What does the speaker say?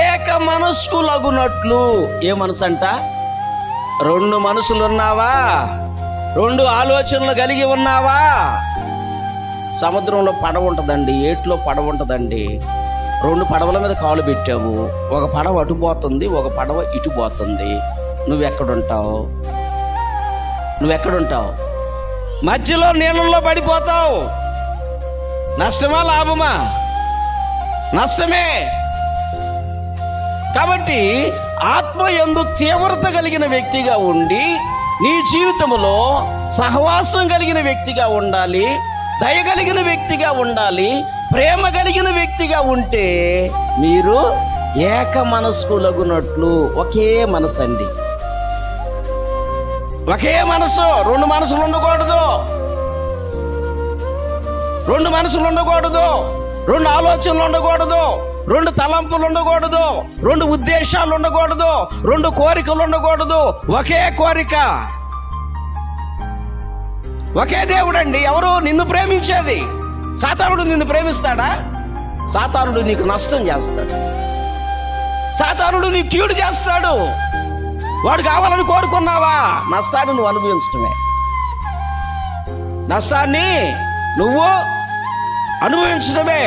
ఏక మనస్కులగునట్లు. ఏ మనసు అంట? రెండు మనసులు ఉన్నావా? రెండు ఆలోచనలు కలిగి ఉన్నావా? సముద్రంలో పడవ ఉంటుందండి, ఏట్లో పడవ ఉంటుందండి. రెండు పడవల మీద కాలు పెట్టావు, ఒక పడవ అటు పోతుంది, ఒక పడవ ఇటు పోతుంది. నువ్వెక్కడుంటావు? మధ్యలో నీళ్ళల్లో పడిపోతావు. నష్టమా లాభమా? నష్టమే. కాబట్టి ఆత్మ యందు తీవ్రత కలిగిన వ్యక్తిగా ఉండి, నీ జీవితంలో సహవాసం కలిగిన వ్యక్తిగా ఉండాలి, దయ కలిగిన వ్యక్తిగా ఉండాలి, ప్రేమ కలిగిన వ్యక్తిగా ఉంటే మీరు ఏక మనస్కులగునట్లు. ఒకే మనసు అండి, ఒకే మనసు. రెండు మనసులు ఉండకూడదు, రెండు ఆలోచనలు ఉండకూడదు, రెండు తలంపులు ఉండకూడదు, రెండు ఉద్దేశాలు ఉండకూడదు, రెండు కోరికలు ఉండకూడదు. ఒకే కోరిక, ఒకే దేవుడండి. ఎవరు నిన్ను ప్రేమించేది? సాతానుడు నిన్ను ప్రేమిస్తాడా? సాతానుడు నీకు నష్టం చేస్తాడు, సాతానుడు నీకు కీడు చేస్తాడు. వాడు కావాలని కోరుకున్నావా? నష్టాన్ని నువ్వు అనుభవించడమే, నష్టాన్ని నువ్వు అనుభవించడమే.